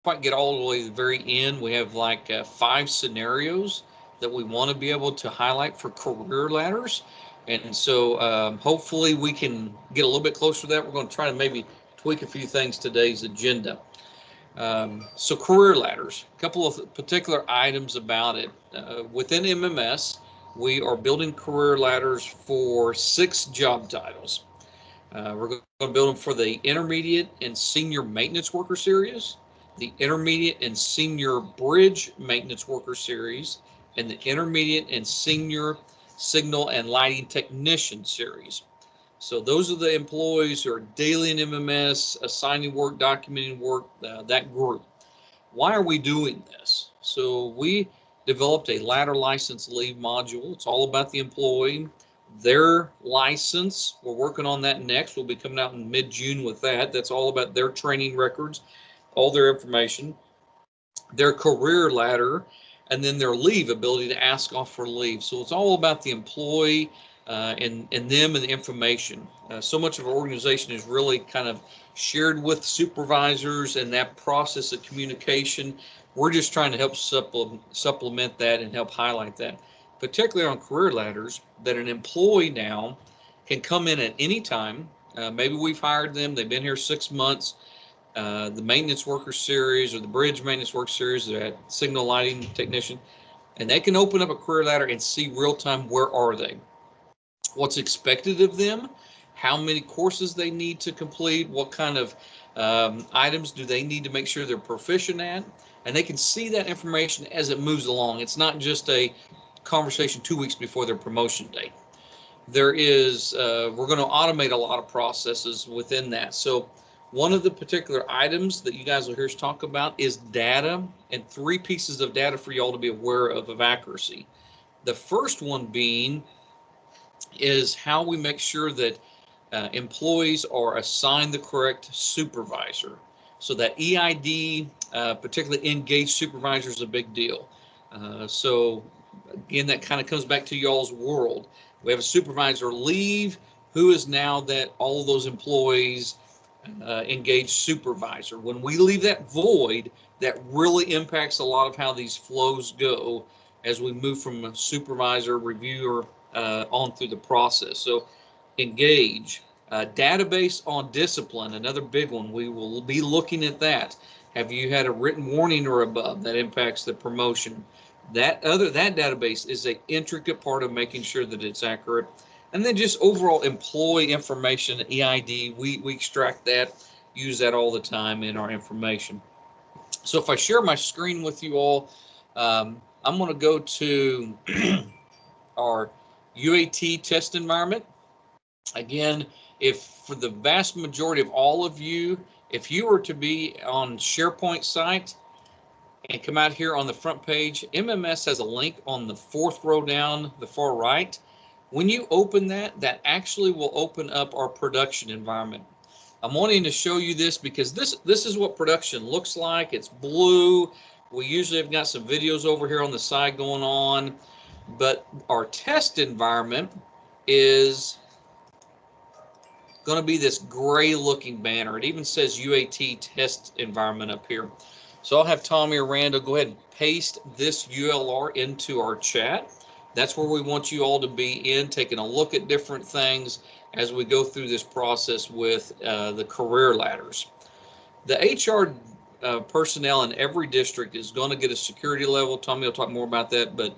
quite get all the way to the very end. We have like 5 scenarios that we want to be able to highlight for career ladders. And so hopefully we can get a little bit closer to that. We're going to try to maybe tweak a few things today's agenda. So career ladders, a couple of particular items about it. Within MMS, we are building career ladders for 6 job titles. We're going to build them for the intermediate and senior maintenance worker series, the intermediate and senior bridge maintenance worker series, and the intermediate and senior signal and lighting technician series. So those are the employees who are daily in MMS, assigning work, documenting work, that group. Why are we doing this? So we developed a ladder license leave module. It's all about the employee, their license. We're working on that next. We'll be coming out in mid-June with that. That's all about their training records, all their information, their career ladder, and then their leave, ability to ask off for leave. So it's all about the employee and them and the information. So much of our organization is really kind of shared with supervisors, and that process of communication, we're just trying to help supplement that and help highlight that, particularly on career ladders, that an employee now can come in at any time. Maybe we've hired them, they've been here 6 months, the maintenance worker series or the bridge maintenance work series, that signal lighting technician, and they can open up a career ladder and see real time where are they, what's expected of them, how many courses they need to complete, what kind of items do they need to make sure they're proficient at, and they can see that information as it moves along. It's not just a conversation 2 weeks before their promotion date. There is, we're going to automate a lot of processes within that. So one of the particular items that you guys will hear us talk about is data, and 3 pieces of data for y'all to be aware of accuracy. The first one being is how we make sure that employees are assigned the correct supervisor. So that EID, particularly engaged supervisor, is a big deal. So again, that kind of comes back to y'all's world. We have a supervisor leave. Who is now that all of those employees engaged supervisor? When we leave that void, that really impacts a lot of how these flows go as we move from a supervisor, reviewer, on through the process. So engage. Database on discipline, another big one. We will be looking at that. Have you had a written warning or above that impacts the promotion? That database is an intricate part of making sure that it's accurate. And then just overall employee information, EID, we extract that, use that all the time in our information. So if I share my screen with you all, I'm going to go to our UAT test environment. Again, if for the vast majority of all of you, if you were to be on SharePoint site and come out here on the front page, MMS has a link on the 4th row down the far right. When you open that, that actually will open up our production environment. I'm wanting to show you this because this is what production looks like. It's blue. We usually have got some videos over here on the side going on, but our test environment is going to be this gray looking banner. It even says UAT test environment up here. So I'll have Tommy or Randall go ahead and paste this ULR into our chat. That's where we want you all to be in, taking a look at different things as we go through this process with the career ladders. The HR personnel in every district is going to get a security level. Tommy will talk more about that, but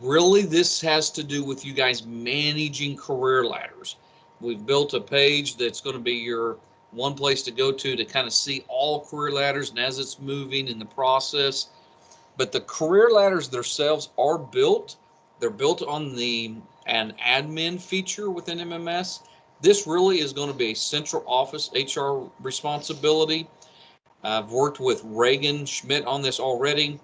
really this has to do with you guys managing career ladders. We've built a page that's going to be your one place to go to kind of see all career ladders and as it's moving in the process. But the career ladders themselves are built. They're built on an admin feature within MMS. This really is going to be a central office HR responsibility. I've worked with Reagan Schmidt on this already.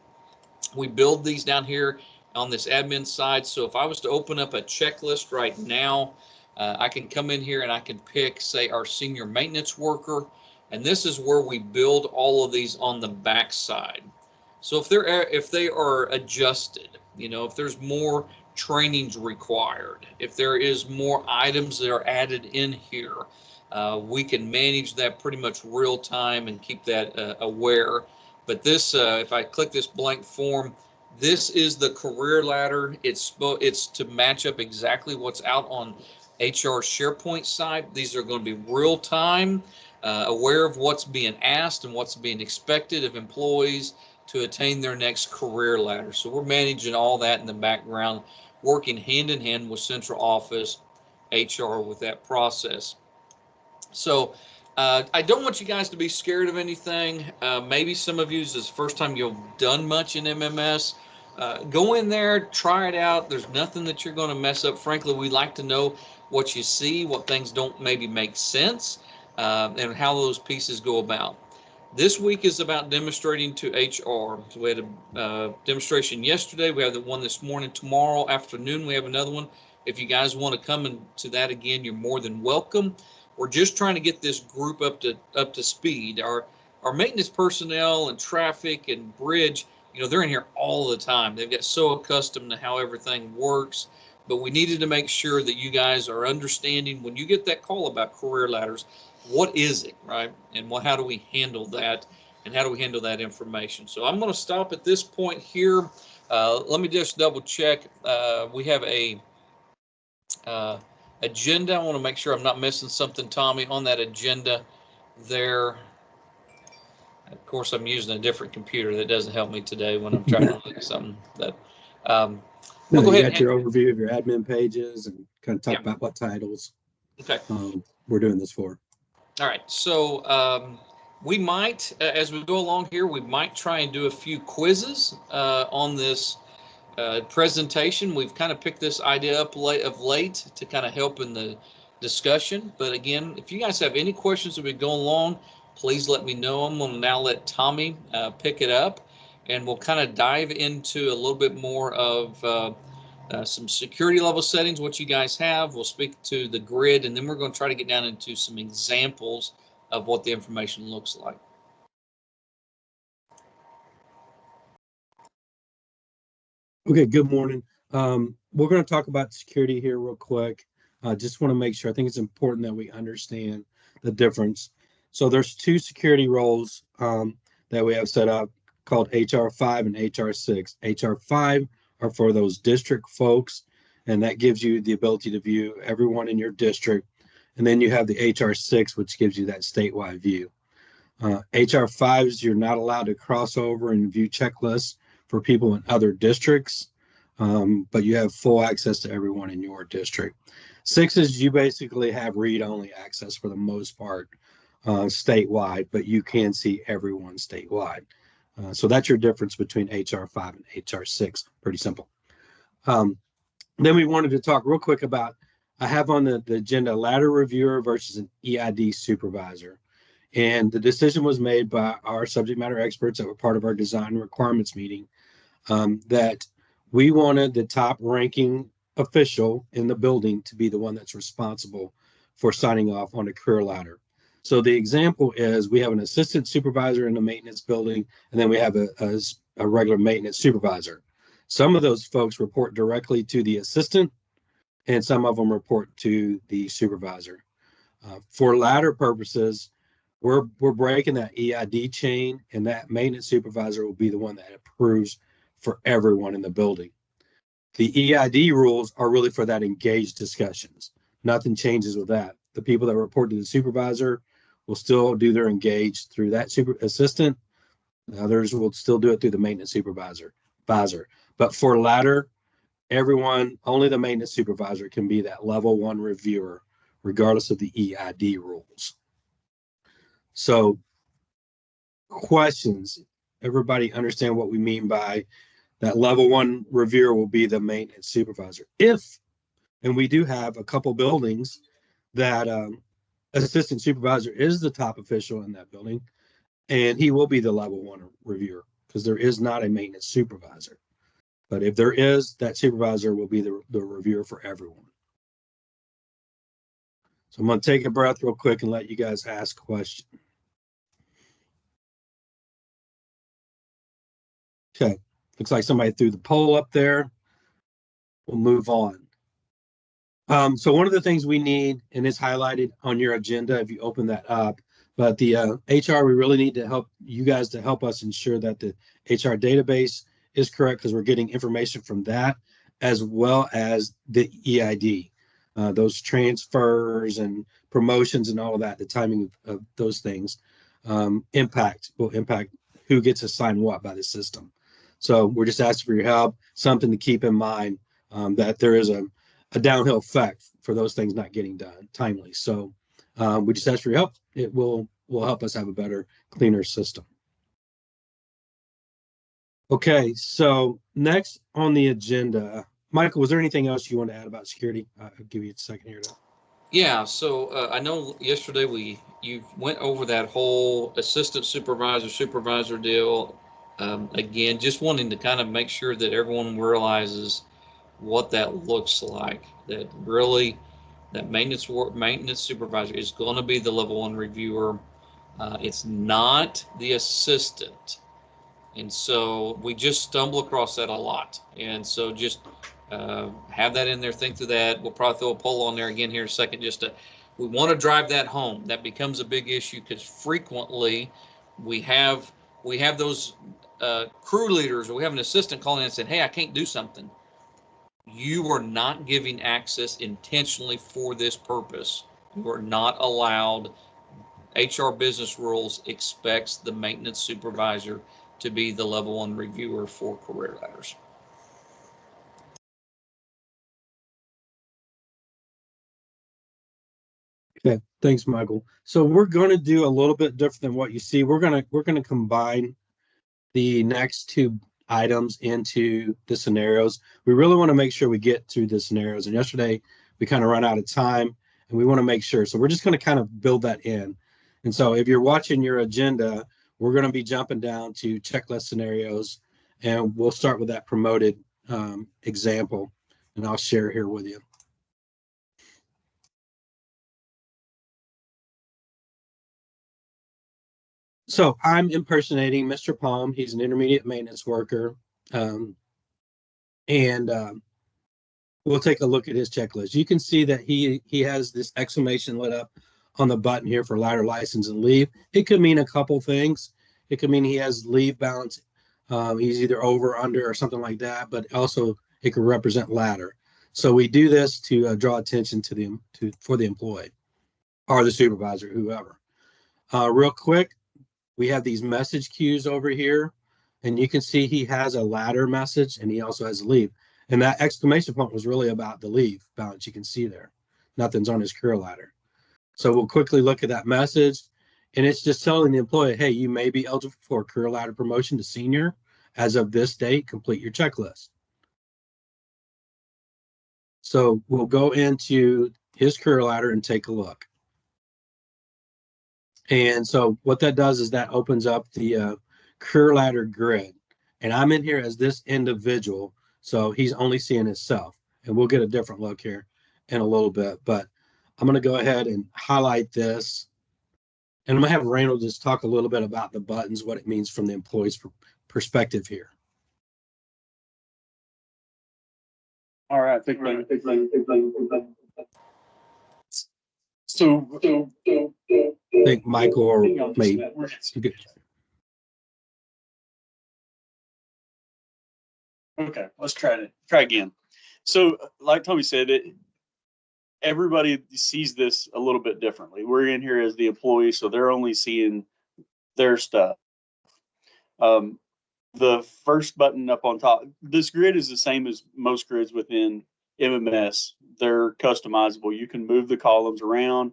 We build these down here on this admin side. So if I was to open up a checklist right now, I can come in here and I can pick, say, our senior maintenance worker, and this is where we build all of these on the back side. So if they are adjusted, if there's more trainings required, if there is more items that are added in here, we can manage that pretty much real time and keep that aware. But this, if I click this blank form, this is the career ladder. It's to match up exactly what's out on HR SharePoint side. These are going to be real time, aware of what's being asked and what's being expected of employees to attain their next career ladder. So we're managing all that in the background, working hand in hand with central office HR with that process. So I don't want you guys to be scared of anything. Maybe some of you, this is the first time you've done much in MMS. Go in there, try it out. There's nothing that you're going to mess up. Frankly, we like to know what you see, what things don't maybe make sense, and how those pieces go about. This week is about demonstrating to HR. So we had a demonstration yesterday. We have the one this morning. Tomorrow afternoon, we have another one. If you guys want to come into that again, you're more than welcome. We're just trying to get this group up to speed. Our maintenance personnel and traffic and bridge, they're in here all the time. They've got so accustomed to how everything works. But we needed to make sure that you guys are understanding when you get that call about career ladders, what is it, right? And how do we handle that? And how do we handle that information? So I'm going to stop at this point here. Let me just double check. We have a agenda. I want to make sure I'm not missing something, Tommy, on that agenda there. Of course, I'm using a different computer. That doesn't help me today when I'm trying to look at something. But no, you got your overview of your admin pages and kind of talk about what titles we're doing this for. All right. So we might, as we go along here, we might try and do a few quizzes on this presentation. We've kind of picked this idea up of late to kind of help in the discussion. But again, if you guys have any questions as we go along, please let me know. I'm going to now let Tommy pick it up, and we'll kind of dive into a little bit more of some security level settings, what you guys have. We'll speak to the grid, and then we're going to try to get down into some examples of what the information looks like. Okay, good morning. We're going to talk about security here real quick. Just want to make sure, I think it's important that we understand the difference. So there's two security roles that we have set up called HR5 and HR6. HR5 are for those district folks, and that gives you the ability to view everyone in your district. And then you have the HR6, which gives you that statewide view. HR5s, you're not allowed to cross over and view checklists for people in other districts, but you have full access to everyone in your district. 6s, you basically have read-only access for the most part statewide, but you can see everyone statewide. So that's your difference between HR5 and HR6. Pretty simple. Then we wanted to talk real quick about, I have on the agenda ladder reviewer versus an EID supervisor. And the decision was made by our subject matter experts that were part of our design requirements meeting that we wanted the top ranking official in the building to be the one that's responsible for signing off on a career ladder. So the example is we have an assistant supervisor in the maintenance building, and then we have a regular maintenance supervisor. Some of those folks report directly to the assistant, and some of them report to the supervisor. For ladder purposes, we're breaking that EID chain, and that maintenance supervisor will be the one that approves for everyone in the building. The EID rules are really for that engaged discussions. Nothing changes with that. The people that report to the supervisor will still do their engaged through that assistant. Others will still do it through the maintenance supervisor. But for ladder, everyone, only the maintenance supervisor can be that level 1 reviewer, regardless of the EID rules. So questions, everybody understand what we mean by that level 1 reviewer will be the maintenance supervisor. And we do have a couple buildings that assistant supervisor is the top official in that building, and he will be the level 1 reviewer because there is not a maintenance supervisor. But if there is, that supervisor will be the reviewer for everyone. So I'm going to take a breath real quick and let you guys ask questions. Okay, looks like somebody threw the poll up there. We'll move on. So one of the things we need, and it's highlighted on your agenda if you open that up, but the HR, we really need to help you guys to help us ensure that the HR database is correct because we're getting information from that as well as the EID, those transfers and promotions and all of that, the timing of those things will impact who gets assigned what by the system. So we're just asking for your help, something to keep in mind that there is a downhill effect for those things not getting done timely. So we just ask for your help. It will help us have a better, cleaner system. Okay, so next on the agenda, Michael, was there anything else you want to add about security? I'll give you a second here to. Yeah, so I know yesterday you went over that whole assistant supervisor deal. Again, just wanting to kind of make sure that everyone realizes what that looks like. That really, that maintenance supervisor is going to be the level one reviewer. It's not the assistant. And so we just stumble across that a lot. And so just have that in there, think through that. We'll probably throw a poll on there again here in a second. We want to drive that home. That becomes a big issue because frequently we have those crew leaders, or we have an assistant calling in and saying, "Hey, I can't do something." You are not giving access intentionally for this purpose. You are not allowed. HR business rules expects the maintenance supervisor to be the level one reviewer for career ladders. Okay, thanks, Michael. So we're going to do a little bit different than what you see. We're going to combine the next two items into the scenarios. We really want to make sure we get through the scenarios. And yesterday we kind of run out of time, and we want to make sure. So we're just going to kind of build that in. And so if you're watching your agenda, we're going to be jumping down to checklist scenarios, and we'll start with that promoted example, and I'll share here with you. So I'm impersonating Mr. Palm. He's an intermediate maintenance worker. And we'll take a look at his checklist. You can see that he has this exclamation lit up on the button here for ladder license and leave. It could mean a couple things. It could mean he has leave balance. He's either over, under, or something like that, but also it could represent ladder. So we do this to draw attention for the employee or the supervisor, whoever. Real quick, we have these message queues over here, and you can see he has a ladder message and he also has a leave. And that exclamation point was really about the leave balance. You can see there, nothing's on his career ladder. So we'll quickly look at that message, and it's just telling the employee, hey, you may be eligible for a career ladder promotion to senior as of this date. Complete your checklist. So we'll go into his career ladder and take a look. And so what that does is that opens up the career ladder grid. And I'm in here as this individual, so he's only seeing himself. And we'll get a different look here in a little bit. But I'm going to go ahead and highlight this. And I'm going to have Randall just talk a little bit about the buttons, what it means from the employee's perspective here. All right. So I think Michael or me. Okay, let's try again. So, like Tommy said, everybody sees this a little bit differently. We're in here as the employee, so they're only seeing their stuff. The first button up on top, this grid is the same as most grids within MMS. They're customizable. You can move the columns around.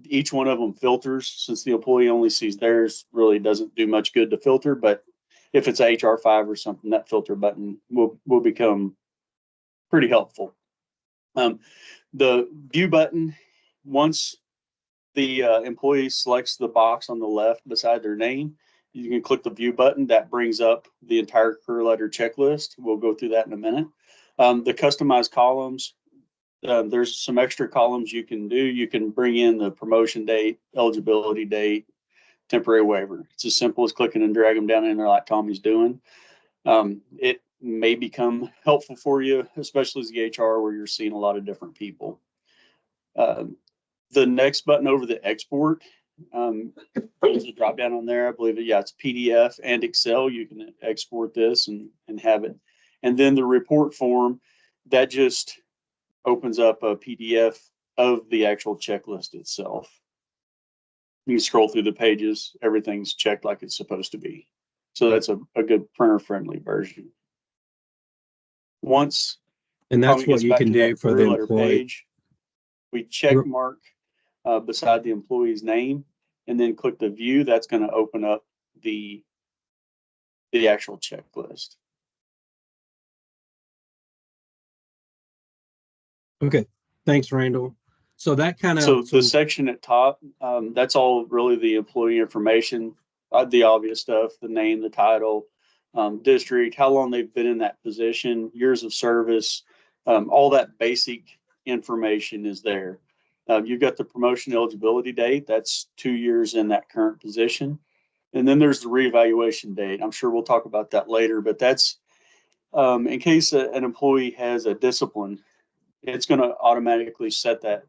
Each one of them filters. Since the employee only sees theirs, really doesn't do much good to filter. But if it's HR5 or something, that filter button will become pretty helpful. The view button, once the employee selects the box on the left beside their name, you can click the view button. That brings up the entire career ladder checklist. We'll go through that in a minute. The customized columns, there's some extra columns you can do. You can bring in the promotion date, eligibility date, temporary waiver. It's as simple as clicking and dragging them down in there like Tommy's doing. may become helpful for you, especially as the HR where you're seeing a lot of different people. The next button over the export, there's a drop down on there. I believe it's PDF and Excel. You can export this and have it. And then the report form, that just opens up a PDF of the actual checklist itself. You scroll through the pages, everything's checked like it's supposed to be. So that's a good printer-friendly version. Once And that's what you can do for the employee page, we check mark beside the employee's name and then click the view. That's going to open up the actual checklist. Okay, thanks, Randall. So that kind of the section at top, that's all really the employee information, the obvious stuff, the name, the title, district, how long they've been in that position, years of service, all that basic information is there. You've got the promotion eligibility date, that's 2 years in that current position. And then there's the reevaluation date. I'm sure we'll talk about that later, but that's in case an employee has a discipline, it's going to automatically set that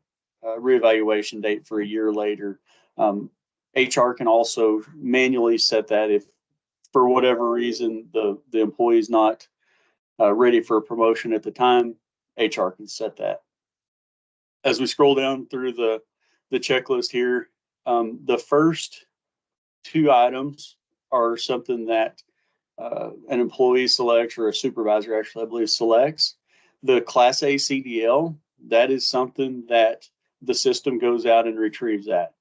reevaluation date for a year later. HR can also manually set that if, for whatever reason, the employee is not ready for a promotion at the time. HR can set that. As we scroll down through the checklist here, the first 2 items are something that an employee selects, or a supervisor actually, I believe, selects. The Class A CDL, that is something that the system goes out and retrieves that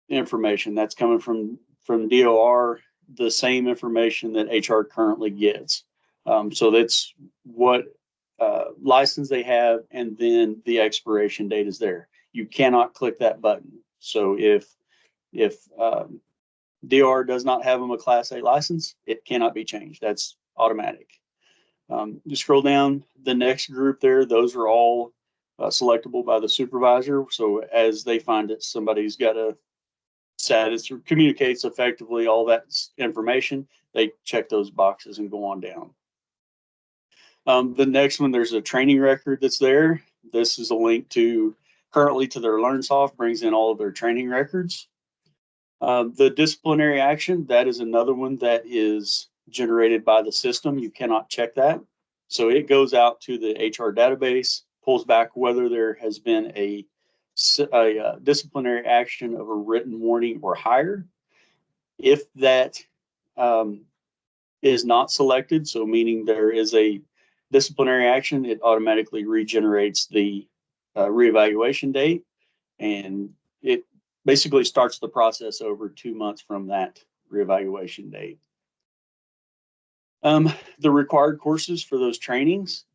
information. That's coming from DOR, the same information that HR currently gets. So that's what license they have, and then the expiration date is there. You cannot click that button. So if DOR does not have them a Class A license, it cannot be changed. That's automatic. You scroll down, the next group there, those are all selectable by the supervisor. So as they find it, somebody's got a status or communicates effectively all that information, they check those boxes and go on down. The next one, there's a training record that's there. This is a link currently to their LearnSoft, brings in all of their training records. The disciplinary action, that is another one that is generated by the system. You cannot check that. So it goes out to the HR database, pulls back whether there has been a disciplinary action of a written warning or higher. If that is not selected, so meaning there is a disciplinary action, it automatically regenerates the reevaluation date, and it basically starts the process over 2 months from that reevaluation date. The required courses for those trainings,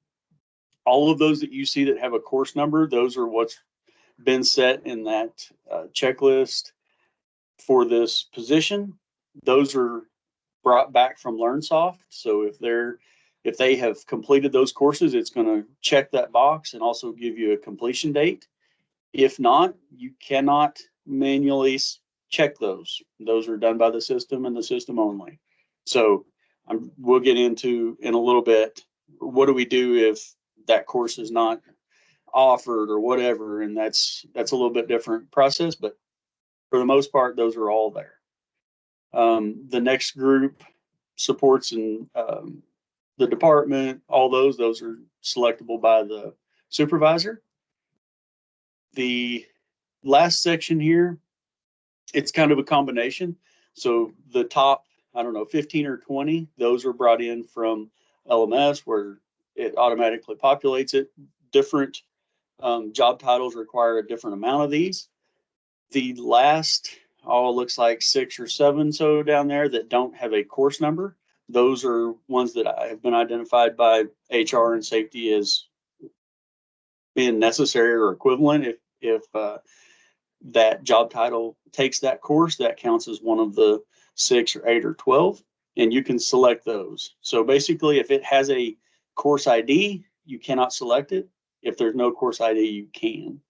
all of those that you see that have a course number, those are what's been set in that checklist for this position. Those are brought back from LearnSoft. So if they have completed those courses, it's going to check that box and also give you a completion date. If not, you cannot manually check those. Those are done by the system and the system only. So we'll get into in a little bit, what do we do if that course is not offered or whatever, and that's a little bit different process, but for the most part, those are all there. The next group, supports and the department, all those are selectable by the supervisor. The last section here, it's kind of a combination. So the top, 15 or 20, those are brought in from LMS, where it automatically populates it. Different job titles require a different amount of these. The last, looks like 6 or 7 so down there that don't have a course number. Those are ones that have been identified by HR and safety as being necessary or equivalent. If that job title takes that course, that counts as one of the 6 or 8 or 12, and you can select those. So basically, if it has a course ID, you cannot select it. If there's no course ID, you can.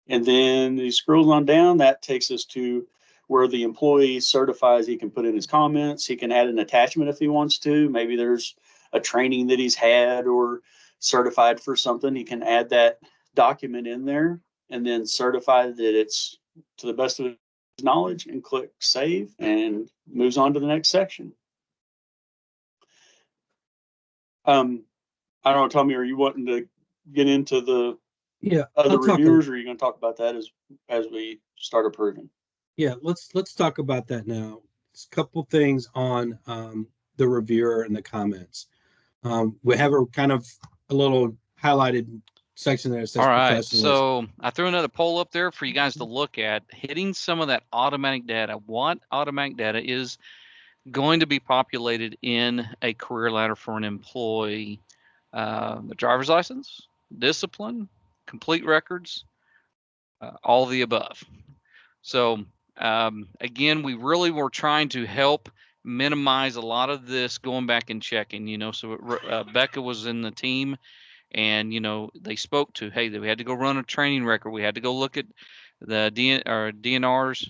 And then he scrolls on down, that takes us to where the employee certifies he can put in his comments. He can add an attachment if he wants to. Maybe there's a training that he's had or certified for something, he can add that document in there and then certify that it's to the best of his knowledge and click save and moves on to the next section. I don't know, Tommy, are you wanting to get into the other reviewers, or are you going to talk about that as we start approving? Yeah, let's talk about that now. It's a couple things on the reviewer and the comments. We have a kind of a little highlighted section there that says all right, professionalism. so I threw another poll up there for you guys to look at, hitting some of that automatic data. What automatic data is going to be populated in a career ladder for an employee? The driver's license, discipline, complete records, all of the above. So again, we really were trying to help minimize a lot of this going back and checking, you know. So Becca was in the team, and you know, they spoke to, hey, we had to go run a training record, we had to go look at the DNR's,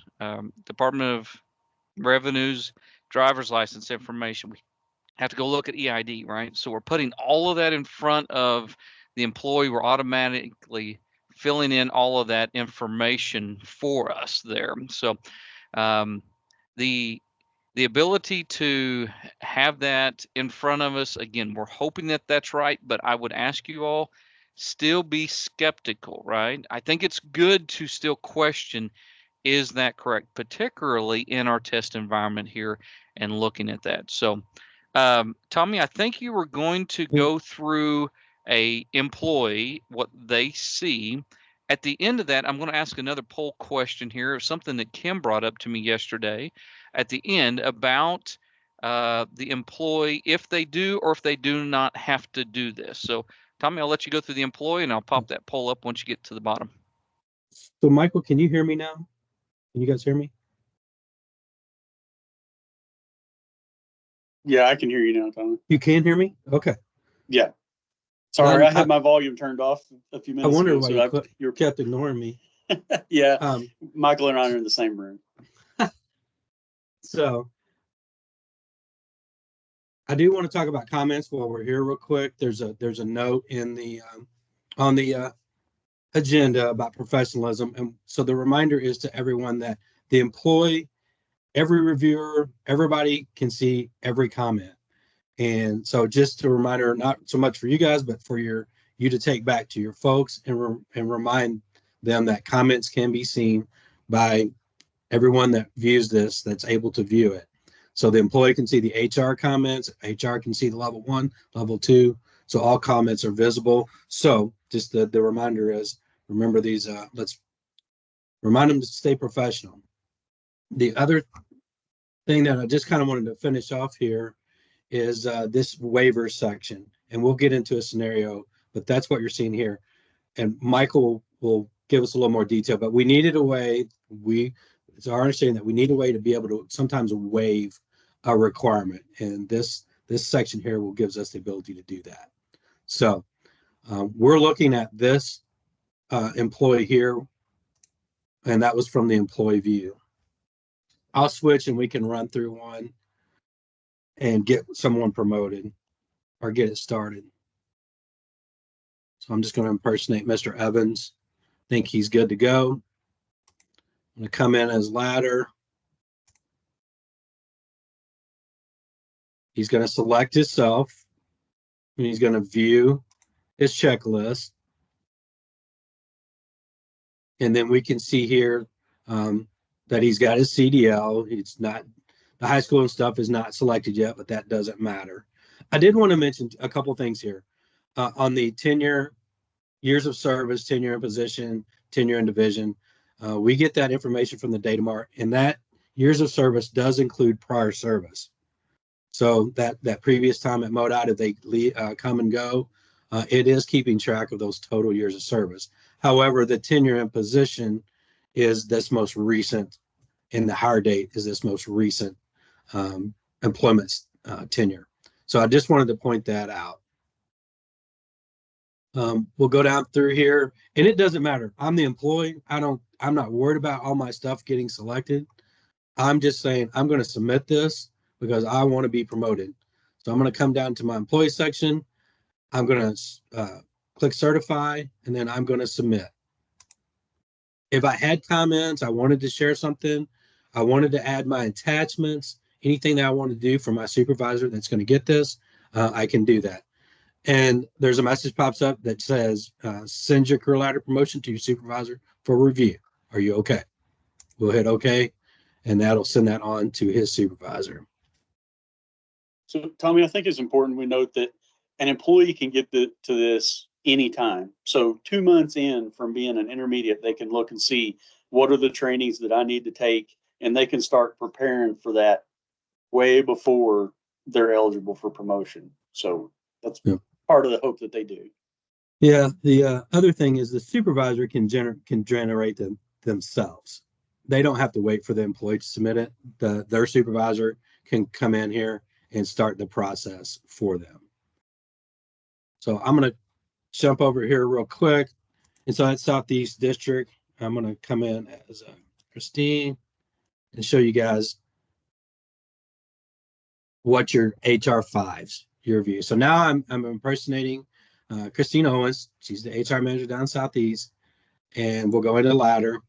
Department of Revenue's driver's license information. We have to go look at EID, right? So we're putting all of that in front of the employee. We're automatically filling in all of that information for us there. So the ability to have that in front of us, again, we're hoping that that's right, but I would ask you all, still be skeptical, right? I think it's good to still question, is that correct, particularly in our test environment here and looking at that. So Tommy, I think you were going to go through a employee, what they see. At the end of that, I'm going to ask another poll question here, something that Kim brought up to me yesterday at the end about the employee, if they do or if they do not have to do this. So Tommy, I'll let you go through the employee and I'll pop that poll up once you get to the bottom. So Michael, can you hear me now? Can you guys hear me? Yeah, I can hear you now, Tommy. You can hear me? Okay. Yeah. Sorry, I had my volume turned off a few minutes ago. I wonder why you kept ignoring me. Yeah, Michael and I are in the same room. So I do want to talk about comments while we're here real quick. There's a note in the on the agenda about professionalism. And so the reminder is to everyone that the employee, every reviewer, everybody can see every comment. And so just a reminder, not so much for you guys, but for you to take back to your folks and remind them that comments can be seen by everyone that views this, that's able to view it. So the employee can see the HR comments, HR can see the level 1, level 2. So all comments are visible. So just the reminder is, remember these, let's remind them to stay professional. The other thing that I just kind of wanted to finish off here is this waiver section, and we'll get into a scenario, but that's what you're seeing here. And Michael will give us a little more detail, but we needed a way, it's our understanding that we need a way to be able to sometimes waive a requirement. And this section here will gives us the ability to do that. So we're looking at this employee here, and that was from the employee view. I'll switch and we can run through one and get someone promoted or get it started. So I'm just going to impersonate Mr. Evans. Think he's good to go. I'm going to come in as ladder. He's going to select himself, and he's going to view his checklist. And then we can see here that he's got his CDL. It's not, the high school and stuff is not selected yet, but that doesn't matter. I did want to mention a couple things here. On the tenure, years of service, tenure in position, tenure in division, we get that information from the data mart, and that years of service does include prior service. So that previous time at MoDOT, if they come and go, it is keeping track of those total years of service. However, the tenure in position is this most recent, and the hire date is this most recent employment tenure. So I just wanted to point that out. We'll go down through here, and it doesn't matter. I'm the employee. I'm not worried about all my stuff getting selected. I'm just saying I'm going to submit this because I want to be promoted. So I'm going to come down to my employee section. I'm going to click certify, and then I'm going to submit. If I had comments, I wanted to share something, I wanted to add my attachments, anything that I want to do for my supervisor that's going to get this, I can do that. And there's a message pops up that says, send your career ladder promotion to your supervisor for review. Are you okay? We'll hit okay, and that'll send that on to his supervisor. So, Tommy, I think it's important we note that an employee can get to this anytime. So 2 months in from being an intermediate, they can look and see what are the trainings that I need to take, and they can start preparing for that way before they're eligible for promotion. So that's part of the hope that they do. Yeah, the other thing is the supervisor can generate them themselves. They don't have to wait for the employee to submit it. Their supervisor can come in here and start the process for them. So I'm going to jump over here real quick. And so that's Southeast District. I'm going to come in as Christine and show you guys what your HR5s, your view. So now I'm impersonating Christine Owens. She's the HR manager down Southeast. And we'll go into the ladder.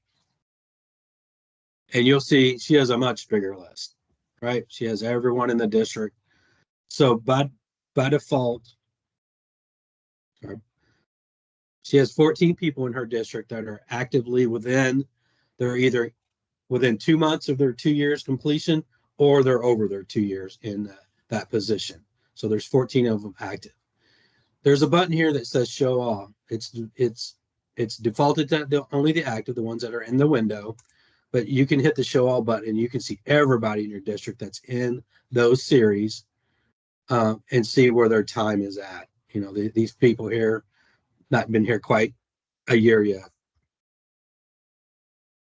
And you'll see she has a much bigger list, right? She has everyone in the district. So by default, she has 14 people in her district that are actively they're either within 2 months of their 2 years completion, or they're over their 2 years in that position. So there's 14 of them active. There's a button here that says show all. It's defaulted to only the active, the ones that are in the window, but you can hit the show all button and you can see everybody in your district that's in those series and see where their time is at. You know, these people here, not been here quite a year yet.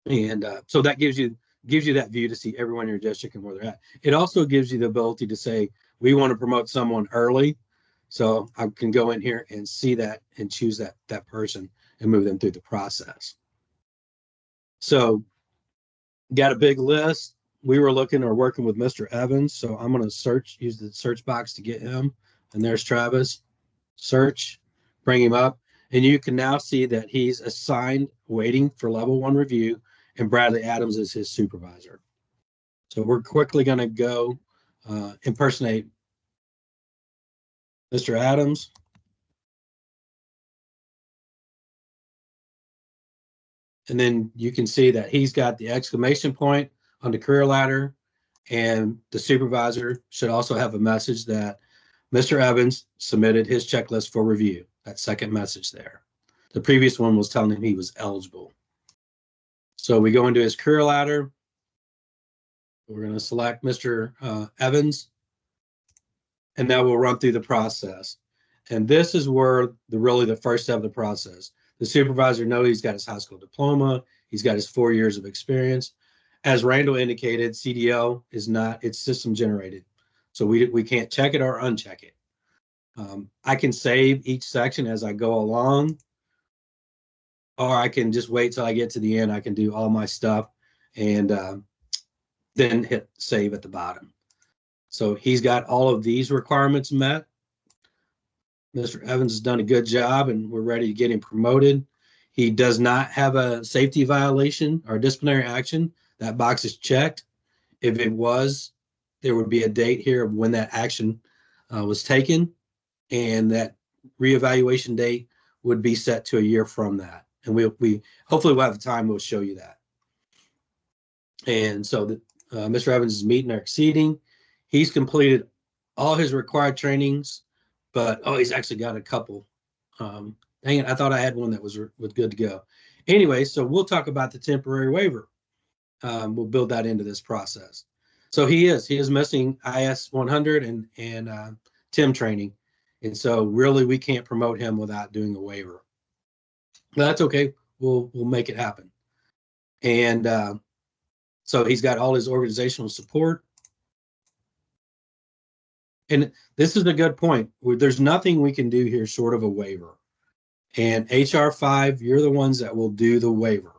And so that gives you that view to see everyone in your district and where they're at. It also gives you the ability to say, we want to promote someone early. So I can go in here and see that and choose that person and move them through the process. So got a big list. We were looking or working with Mr. Evans. So I'm going to use the search box to get him. And there's Travis. Search, bring him up. And you can now see that he's assigned waiting for level 1 review, and Bradley Adams is his supervisor. So we're quickly going to go impersonate Mr. Adams. And then you can see that he's got the exclamation point on the career ladder, and the supervisor should also have a message that Mr. Evans submitted his checklist for review. That second message there. The previous one was telling him he was eligible. So we go into his career ladder. We're going to select Mr. Evans, and now we'll run through the process. And this is where really the first step of the process. The supervisor knows he's got his high school diploma. He's got his 4 years of experience. As Randall indicated, CDL is not, it's system generated. So we can't check it or uncheck it. I can save each section as I go along, or I can just wait till I get to the end. I can do all my stuff and then hit save at the bottom. So he's got all of these requirements met. Mr. Evans has done a good job, and we're ready to get him promoted. He does not have a safety violation or disciplinary action. That box is checked. If it was, there would be a date here of when that action was taken, and that reevaluation date would be set to a year from that. And we hopefully we'll have time. We'll show you that. And so Mr. Evans is meeting or exceeding. He's completed all his required trainings, but he's actually got a couple. Dang it, I thought I had one that was good to go. Anyway, so we'll talk about the temporary waiver. We'll build that into this process. So he is missing IS 100 and TIM training. And so really we can't promote him without doing a waiver. But that's okay. We'll make it happen. And so he's got all his organizational support. And this is a good point. There's nothing we can do here short of a waiver. And HR5, you're the ones that will do the waiver.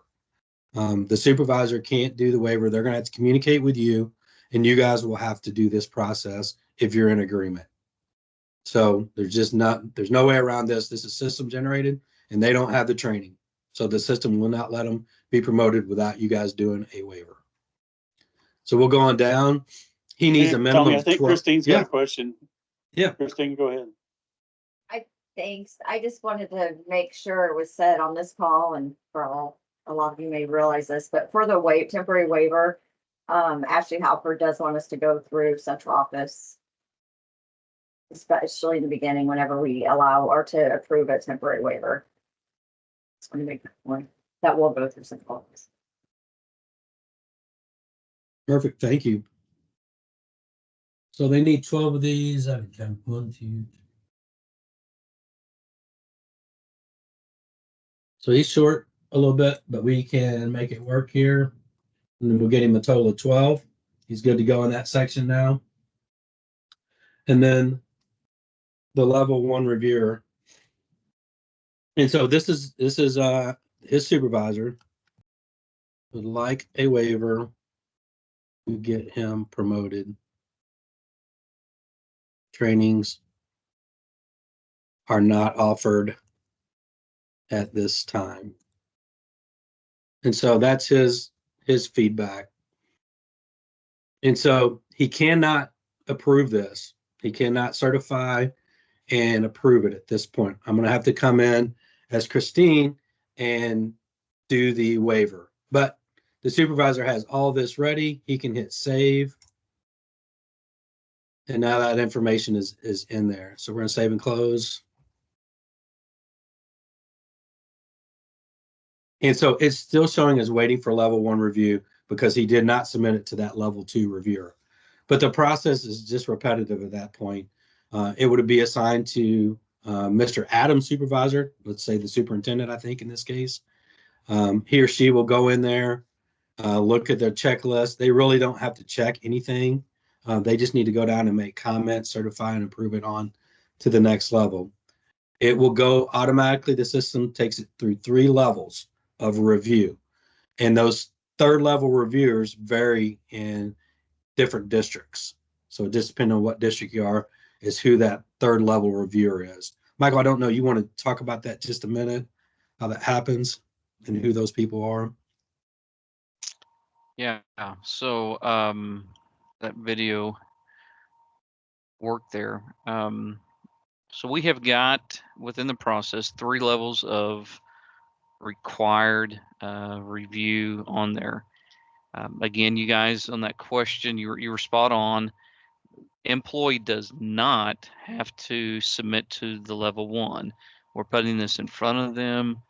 The supervisor can't do the waiver. They're going to have to communicate with you and you guys will have to do this process if you're in agreement. So there's no way around this. This is system generated, and they don't have the training. So the system will not let them be promoted without you guys doing a waiver. So we'll go on down. He needs a minimum Tommy, I of think 12. Christine's got a question. Yeah. Christine, go ahead. Thanks. I just wanted to make sure it was said on this call, and for a lot of you may realize this, but for the temporary waiver, Ashley Halford does want us to go through central office, especially in the beginning, whenever we allow or to approve a temporary waiver. It's going to make that one that will go through central office. Perfect. Thank you. So they need 12 of these. I can 1, 2. So he's short a little bit, but we can make it work here. And then we'll get him a total of 12. He's good to go in that section now. And then the level 1 reviewer. And so this is his supervisor would like a waiver to get him promoted. Trainings are not offered at this time. And so that's his feedback. And so he cannot approve this. He cannot certify and approve it at this point. I'm going to have to come in as Christine and do the waiver. But the supervisor has all this ready. He can hit save. And now that information is in there. So we're going to save and close. And so it's still showing as waiting for level 1 review because he did not submit it to that level 2 reviewer. But the process is just repetitive at that point. It would be assigned to Mr. Adams' supervisor, let's say the superintendent, I think in this case. He or she will go in there, look at their checklist. They really don't have to check anything. They just need to go down and make comments, certify, and approve it on to the next level. It will go automatically. The system takes it through 3 levels of review. And those 3rd level reviewers vary in different districts. So just depending on what district you are is who that 3rd level reviewer is. Michael, I don't know, you want to talk about that just a minute, how that happens and who those people are? Yeah. So that video worked there. So we have got within the process 3 levels of required review on there. Again, you guys on that question, you were spot on. Employee does not have to submit to the level 1. We're putting this in front of them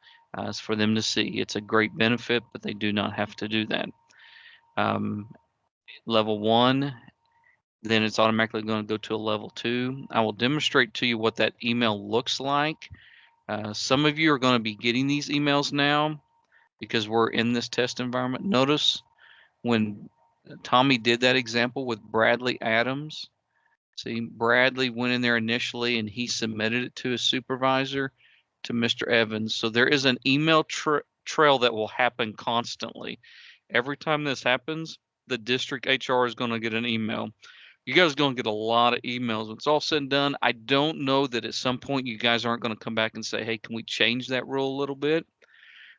for them to see. It's a great benefit, but they do not have to do that. Level 1, then it's automatically going to go to a level 2. I will demonstrate to you what that email looks like. Some of you are going to be getting these emails now because we're in this test environment. Notice when Tommy did that example with Bradley Adams, see, Bradley went in there initially and he submitted it to his supervisor, to Mr. Evans. So there is an email trail that will happen constantly. Every time this happens, the district HR is going to get an email. You guys are going to get a lot of emails. When it's all said and done, I don't know that at some point you guys aren't going to come back and say, hey, can we change that rule a little bit?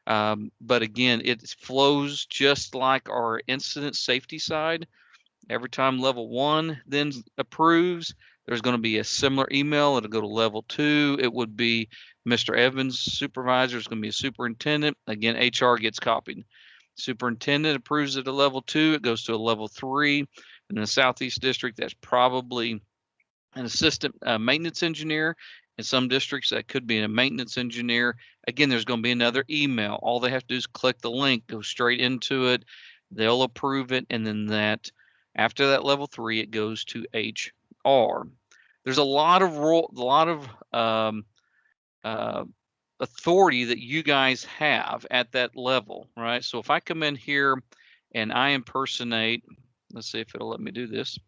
But again, it flows just like our incident safety side. Every time level 1 then approves, there's going to be a similar email. It'll go to level 2. It would be Mr. Evans' supervisor. It's going to be a superintendent. Again, HR gets copied. Superintendent approves it at level 2. It goes to a level 3. In the Southeast District, that's probably an assistant maintenance engineer. In some districts, that could be a maintenance engineer. Again, there's going to be another email. All they have to do is click the link, go straight into it. They'll approve it, and then after that level 3, it goes to HR. There's a lot of authority that you guys have at that level, right? So if I come in here and I impersonate, let's see if it'll let me do this.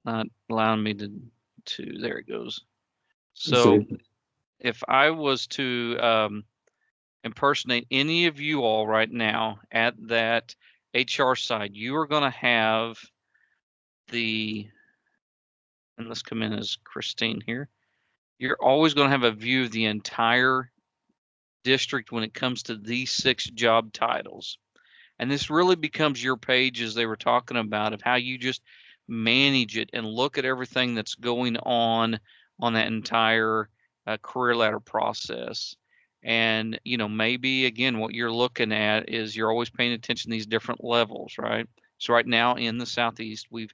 Not allowing me to there it goes. So if I was to impersonate any of you all right now at that HR side, you are going to have and let's come in as Christine here. You're always going to have a view of the entire district when it comes to these 6 job titles. And this really becomes your page, as they were talking about, of how you just manage it and look at everything that's going on that entire career ladder process. And, maybe again, what you're looking at is you're always paying attention to these different levels, right? So right now in the Southeast, we've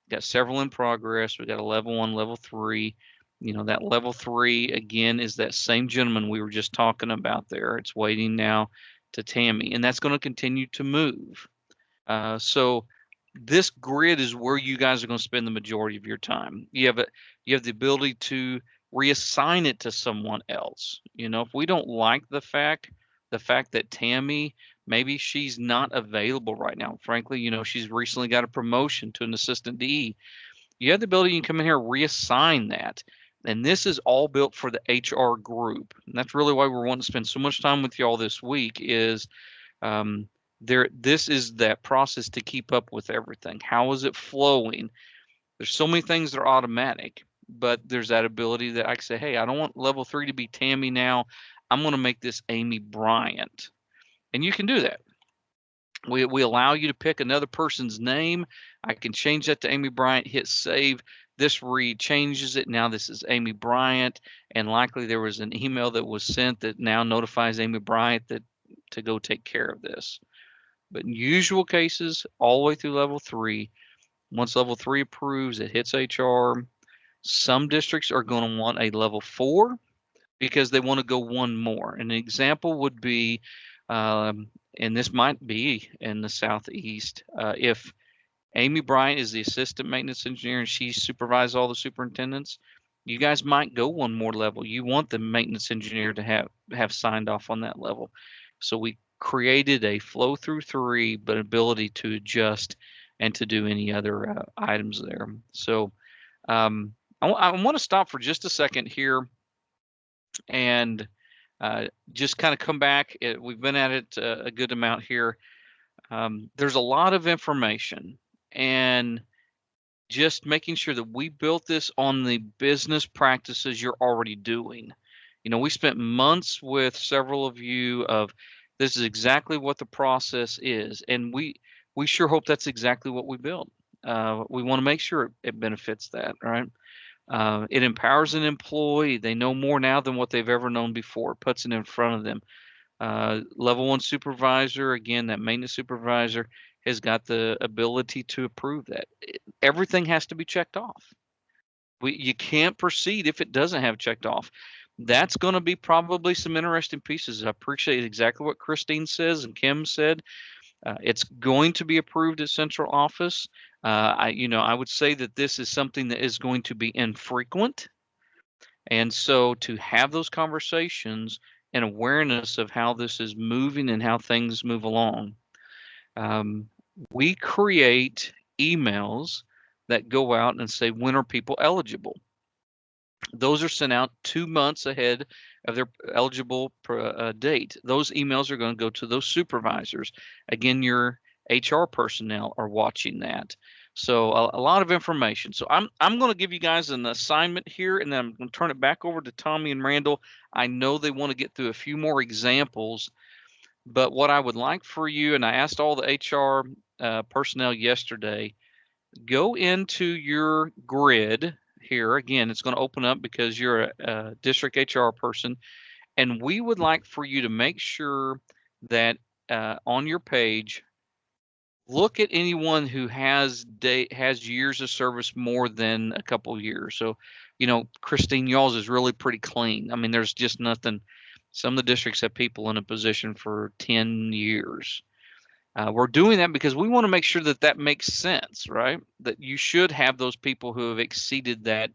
got several in progress. We've got a level 1, level 3. That level 3 again is that same gentleman we were just talking about there. It's waiting now to Tammy, and that's going to continue to move. So this grid is where you guys are going to spend the majority of your time. You have the ability to reassign it to someone else. If we don't like the fact that Tammy, maybe she's not available right now. Frankly, she's recently got a promotion to an assistant DE. You have the ability, you can come in here, reassign that. And this is all built for the HR group. And that's really why we're wanting to spend so much time with y'all this week is this is that process to keep up with everything. How is it flowing? There's so many things that are automatic, but there's that ability that I can say, hey, I don't want level 3 to be Tammy now. I'm going to make this Amy Bryant. And you can do that. We allow you to pick another person's name. I can change that to Amy Bryant, hit save. This changes it. Now this is Amy Bryant, and likely there was an email that was sent that now notifies Amy Bryant to go take care of this. But in usual cases, all the way through level 3, once level 3 approves, it hits HR. Some districts are going to want a level 4 because they want to go one more. An example would be, and this might be in the Southeast, if Amy Bryant is the assistant maintenance engineer and she supervises all the superintendents, you guys might go one more level. You want the maintenance engineer to have signed off on that level. So we created a flow through 3, but ability to adjust and to do any other items there. So I want to stop for just a second here and just kind of come back. We've been at it a good amount here. There's a lot of information, and just making sure that we built this on the business practices you're already doing. We spent months with several of you of this is exactly what the process is, and we sure hope that's exactly what we built. We want to make sure it benefits that, right? It empowers an employee. They know more now than what they've ever known before. It puts it in front of them. Level 1 supervisor, again, that maintenance supervisor has got the ability to approve that. Everything has to be checked off. You can't proceed if it doesn't have checked off. That's going to be probably some interesting pieces. I appreciate exactly what Christine says and Kim said. It's going to be approved at central office. I would say that this is something that is going to be infrequent. And so to have those conversations and awareness of how this is moving and how things move along, we create emails that go out and say, when are people eligible? Those are sent out 2 months ahead of their eligible date. Those emails are going to go to those supervisors. Again, your HR personnel are watching that. So a lot of information. So I'm going to give you guys an assignment here, and then I'm going to turn it back over to Tommy and Randall. I know they want to get through a few more examples, but what I would like for you, and I asked all the HR personnel yesterday, go into your grid here. Again, it's going to open up because you're a district HR person, and we would like for you to make sure that on your page, look at anyone who has years of service more than a couple of years. So, Christine, y'all's is really pretty clean. I mean, there's just nothing. Some of the districts have people in a position for 10 years. We're doing that because we want to make sure that makes sense, right? That you should have those people who have exceeded that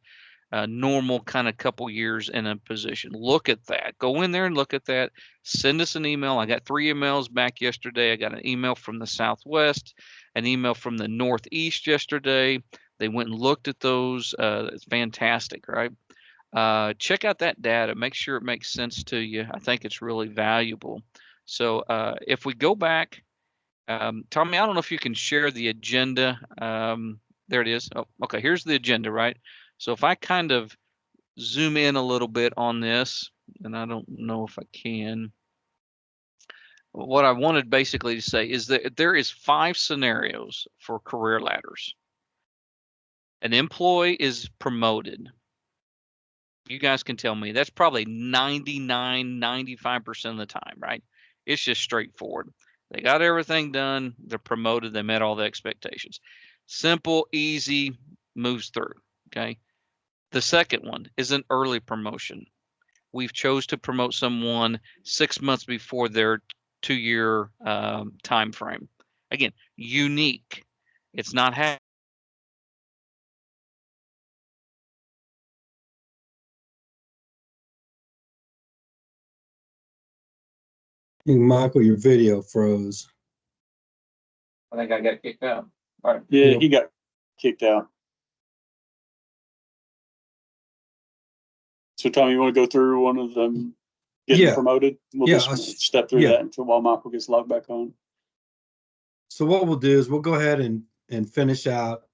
normal kind of couple years in a position. Look at that. Go in there and look at that. Send us an email. I got 3 emails back yesterday. I got an email from the Southwest, an email from the Northeast yesterday. They went and looked at those. It's fantastic, right? check out that data. Make sure it makes sense to you. I think it's really valuable. So if we go back, Tommy, I don't know if you can share the agenda. There it is. Oh, okay, here's the agenda, right? So if I kind of zoom in a little bit on this, and I don't know if I can. What I wanted basically to say is that there is 5 scenarios for career ladders. An employee is promoted. You guys can tell me that's probably 99, 95% of the time, right? It's just straightforward. They got everything done. They're promoted. They met all the expectations. Simple, easy, moves through. Okay. The second one is an early promotion. We've chose to promote someone 6 months before their 2-year time frame. Again, unique. It's not Hey, Michael, your video froze. I think I got kicked out. All right. Yeah, Yep. he got kicked out. So, Tommy, you want to go through one of them getting Yeah. promoted? We'll Yeah, just step through yeah. that until while Michael gets logged back on. So what we'll do is we'll go ahead and finish out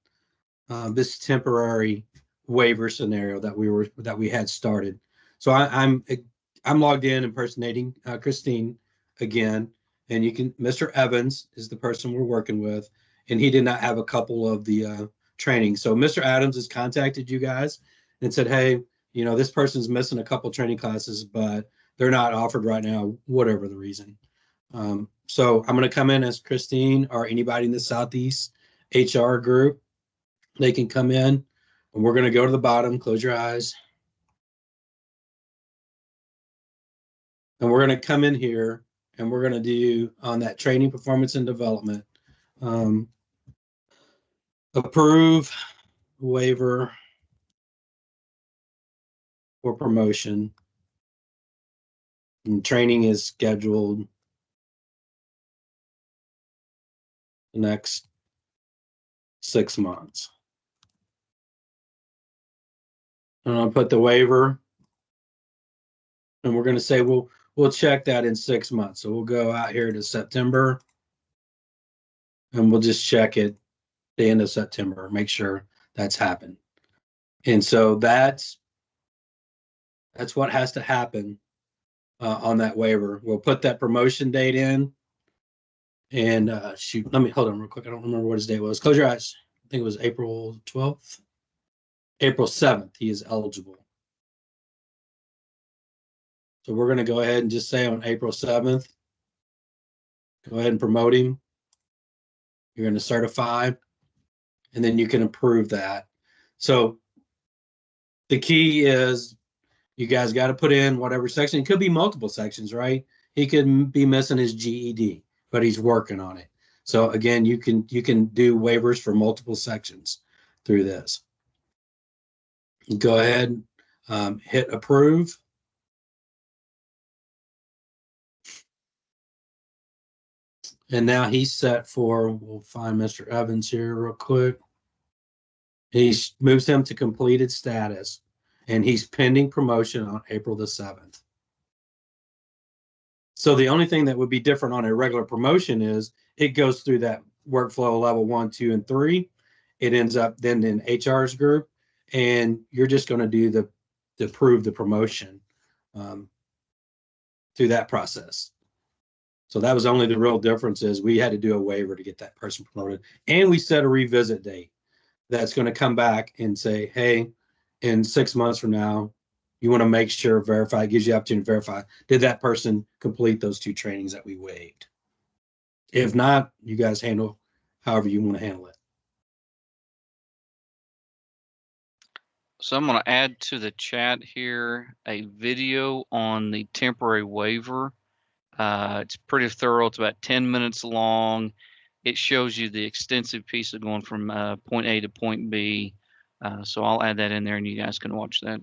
this temporary waiver scenario that we had started. So I'm logged in impersonating Christine again, and Mr. Evans is the person we're working with, and he did not have a couple of the trainings. So Mr. Adams has contacted you guys and said, hey, this person's missing a couple training classes, but they're not offered right now, whatever the reason. So I'm going to come in as Christine or anybody in the Southeast HR group. They can come in, and we're going to go to the bottom. Close your eyes. And we're going to come in here, and we're going to do on that training, performance, and development. Approve waiver for promotion. And training is scheduled the next 6 months. And I'll put the waiver, and we're going to say we'll check that in 6 months. So we'll go out here to September, and we'll just check it the end of September, make sure that's happened. And so that's what has to happen on that waiver. We'll put that promotion date in, and shoot, let me hold on real quick. I don't remember what his date was. Close your eyes. I think it was April 12th. April 7th, he is eligible. So we're going to go ahead and just say on April 7th, go ahead and promote him. You're going to certify, and then you can approve that. So the key is you guys got to put in whatever section. It could be multiple sections, right? He could be missing his GED, but he's working on it. So again, you can do waivers for multiple sections through this. Go ahead, hit approve. And now he's set for, we'll find Mr. Evans here real quick. He moves him to completed status, and he's pending promotion on April the 7th. So the only thing that would be different on a regular promotion is it goes through that workflow level 1, 2, and 3. It ends up then in HR's group, and you're just going to do the approve the promotion through that process. So that was only the real difference is we had to do a waiver to get that person promoted, and we set a revisit date that's going to come back and say, hey, in 6 months from now, you want to make sure, verify, it gives you the opportunity to verify, did that person complete those 2 trainings that we waived? If not, you guys handle however you want to handle it. So I'm going to add to the chat here a video on the temporary waiver. It's pretty thorough. It's about 10 minutes long. It shows you the extensive piece of going from point A to point B. So I'll add that in there, and you guys can watch that.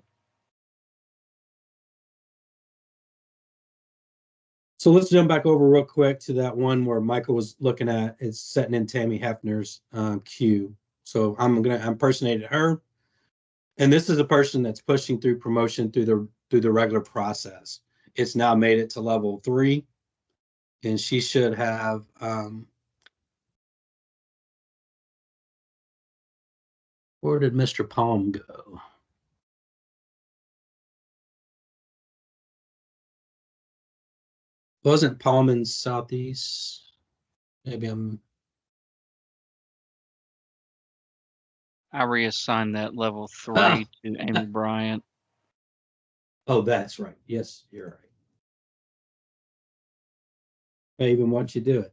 So let's jump back over real quick to that one where Michael was looking at. It's setting in Tammy Hefner's queue. So I'm gonna impersonate her, And this is a person that's pushing through promotion through the regular process. It's now made it to level 3, and she should have where did Mr. Palm go? Wasn't Palm in Southeast? Maybe I'm. I reassigned that level 3 Ah. to Amy Bryant. Oh, that's right. Yes, you're right. I even want you to do it.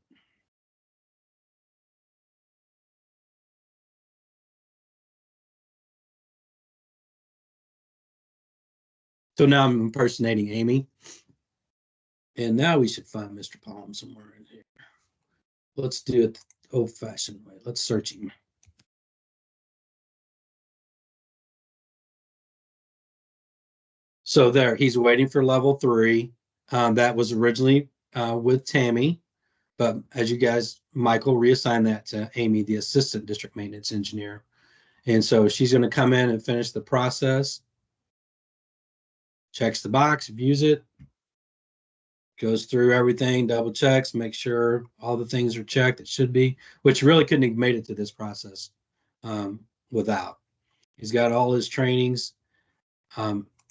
So now I'm impersonating Amy. And now we should find Mr. Palm somewhere in here. Let's do it the old-fashioned way. Let's search him. So there, he's waiting for level 3. That was originally with Tammy, but as you guys, Michael reassigned that to Amy, the assistant district maintenance engineer. And so she's going to come in and finish the process, checks the box, views it, goes through everything, double checks, make sure all the things are checked. It should be, which really couldn't have made it to this process without. He's got all his trainings.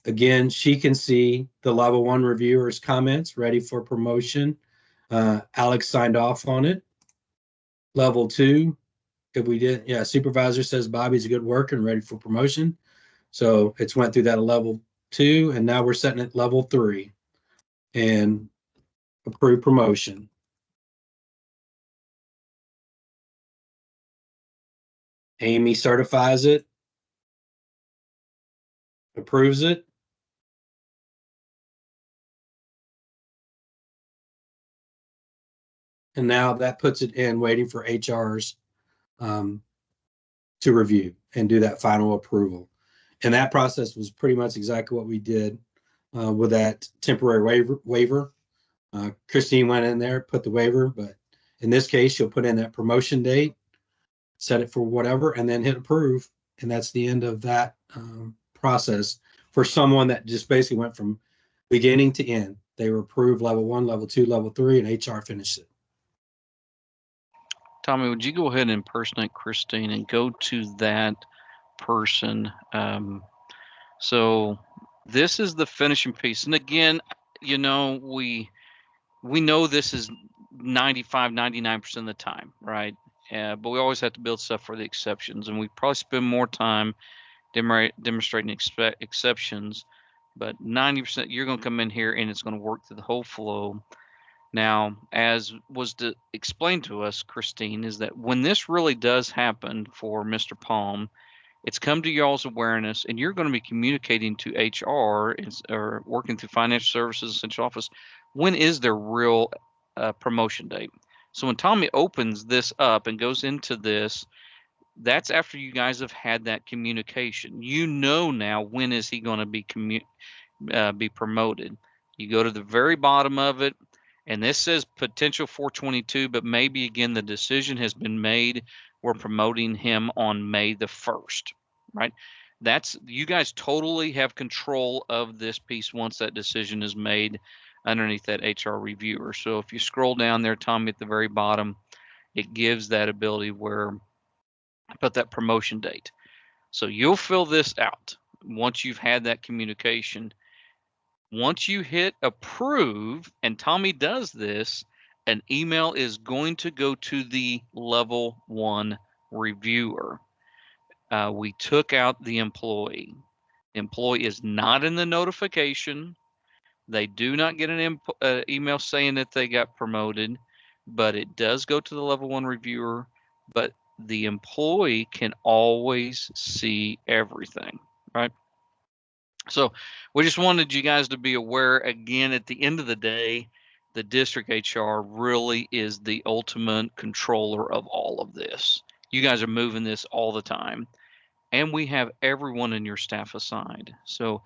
Again, she can see the level 1 reviewer's comments ready for promotion. Alex signed off on it. Level 2, if we did, yeah, supervisor says Bobby's a good worker and ready for promotion. So it's went through that level 2, and now we're setting it level 3 and approve promotion. Amy certifies it, approves it. And now that puts it in waiting for HR's to review and do that final approval. And that process was pretty much exactly what we did with that temporary waiver. Christine went in there, put the waiver, but in this case, she'll put in that promotion date, set it for whatever, and then hit approve. And that's the end of that process for someone that just basically went from beginning to end. They were approved level 1, level 2, level 3, and HR finished it. Tommy, would you go ahead and impersonate Christine and go to that person? So this is the finishing piece. And again, you know, we know this is 95, 99% of the time, right? But we always have to build stuff for the exceptions. And we probably spend more time demonstrating exceptions. But 90%, you're going to come in here and it's going to work through the whole flow. Now, as was explained to us, Christine, is that when this really does happen for Mr. Palm, it's come to y'all's awareness, and you're going to be communicating to HR or working through financial services, central office. When is their real promotion date? So when Tommy opens this up and goes into this, that's after you guys have had that communication. You know now when is he going to be promoted. You go to the very bottom of it, and this says potential 422, but maybe again the decision has been made. We're promoting him on May the 1st, right? That's, you guys totally have control of this piece once that decision is made underneath that HR reviewer. So if you scroll down there, Tommy, at the very bottom, it gives that ability where I put that promotion date. So you'll fill this out once you've had that communication. Once you hit approve, and Tommy does this, an email is going to go to the level 1 reviewer. We took out the employee. The employee is not in the notification. They do not get an email saying that they got promoted, but it does go to the level 1 reviewer. But the employee can always see everything, right? So we just wanted you guys to be aware, again, at the end of the day, the district HR really is the ultimate controller of all of this. You guys are moving this all the time, and we have everyone in your staff assigned. So,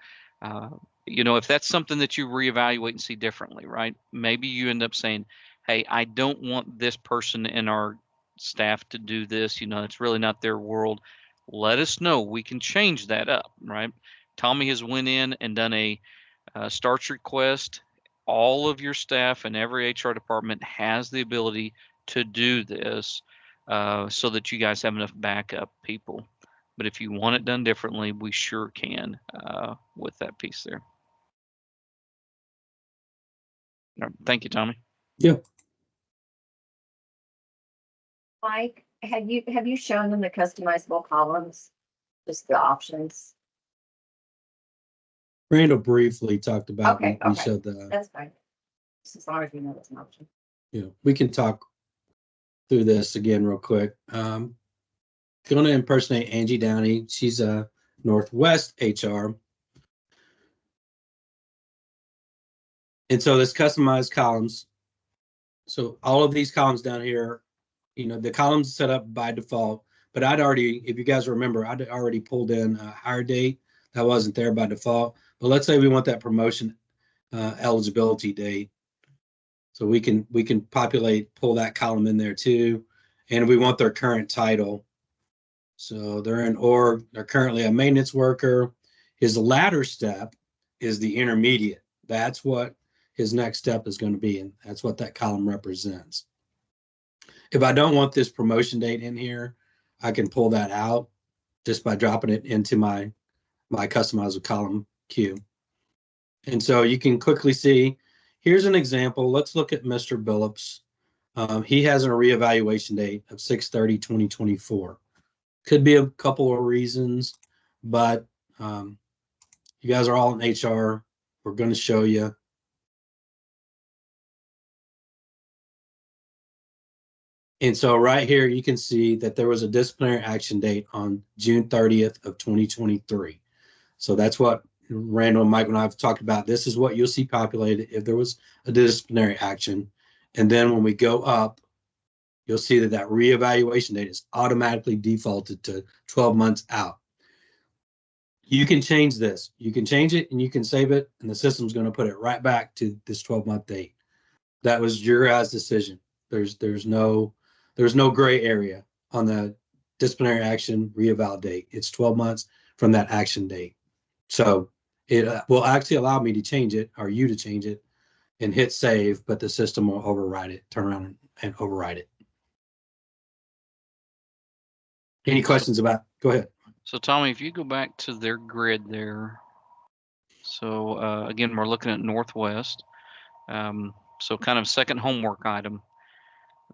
you know, if that's something that you reevaluate and see differently, right? Maybe you end up saying, hey, I don't want this person in our staff to do this. You know, it's really not their world. let us know. We can change that up, right? Tommy has went in and done a starts request. All of your staff and every HR department has the ability to do this so that you guys have enough backup people. But if you want it done differently, we sure can with that piece there. All right, thank you, Tommy. Yeah. Mike, have you shown them the customizable columns? Just the options? Randall briefly talked about, Okay, we okay. showed the, That's fine. Just as long as you know it's an option. we can talk through this again real quick. Going to impersonate Angie Downey. She's a Northwest HR. And so this customized columns. So all of these columns down here, the columns set up by default, but I'd already, if you guys remember, I'd already pulled in a hire date that wasn't there by default. But let's say we want that promotion eligibility date. So we can pull that column in there too. And we want their current title. So they're in org, they're currently a maintenance worker. His latter step is the intermediate. That's what his next step is going to be. And that's what that column represents. If I don't want this promotion date in here, I can pull that out just by dropping it into my customizable column queue. And so you can quickly see, here's an example. Let's look at Mr. Billups. He has a reevaluation date of 6/30/2024. Could be a couple of reasons, but you guys are all in HR. We're going to show you. And so right here, you can see that there was a disciplinary action date on June 30th of 2023. So that's what Randall and Mike and I have talked about. This is what you'll see populated if there was a disciplinary action. And then when we go up, you'll see that that reevaluation date is automatically defaulted to 12 months out. You can change this. You can change it and you can save it, and the system's going to put it right back to this 12-month date. That was your guys' decision. There's no gray area on the disciplinary action reeval date. It's 12 months from that action date. So it will actually allow me to change it, or you to change it, and hit save, but the system will override it, turn around and override it. Any questions about? Go ahead. So Tommy, if you go back to their grid there, so again, we're looking at Northwest. So kind of second homework item.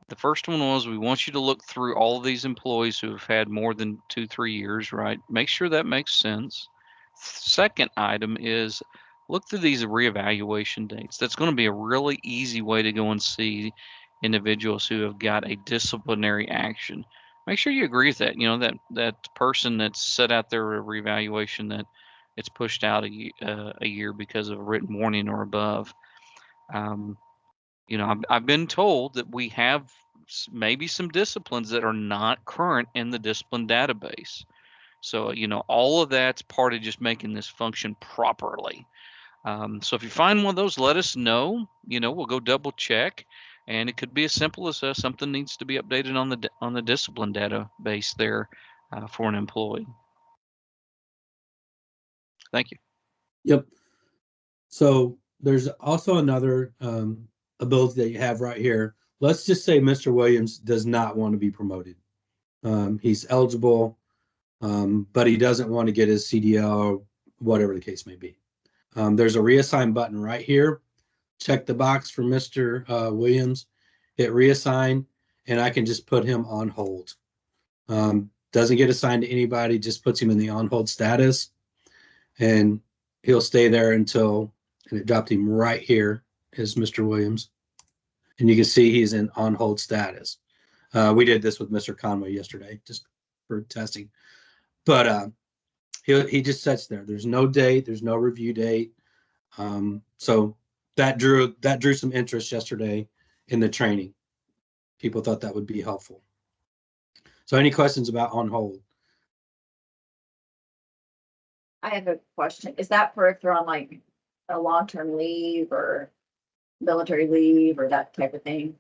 The first one was, we want you to look through all of these employees who have had more than 2-3 years, right? Make sure that makes sense. Second item is, look through these reevaluation dates. That's going to be a really easy way to go and see individuals who have got a disciplinary action. Make sure you agree with that. That person that's set out their reevaluation, that it's pushed out a year because of a written warning or above. I've been told that we have maybe some disciplines that are not current in the discipline database. So, all of that's part of just making this function properly. So if you find one of those, let us know. We'll go double check, and it could be as simple as something needs to be updated on the discipline database there for an employee. Thank you. Yep. So there's also another ability that you have right here. Let's just say Mr. Williams does not want to be promoted. He's eligible, but he doesn't want to get his CDL or whatever the case may be. There's a reassign button right here. Check the box for Mr. Williams, hit reassign, and I can just put him on hold. Doesn't get assigned to anybody, just puts him in the on hold status, and he'll stay there until, and it dropped him right here is Mr. Williams. And you can see he's in on hold status. We did this with Mr. Conway yesterday, just for testing. But he just sits there. There's no date. There's no review date. So that drew some interest yesterday in the training. People thought that would be helpful. So any questions about on hold? I have a question. Is that for if they're on like a long-term leave or military leave or that type of thing?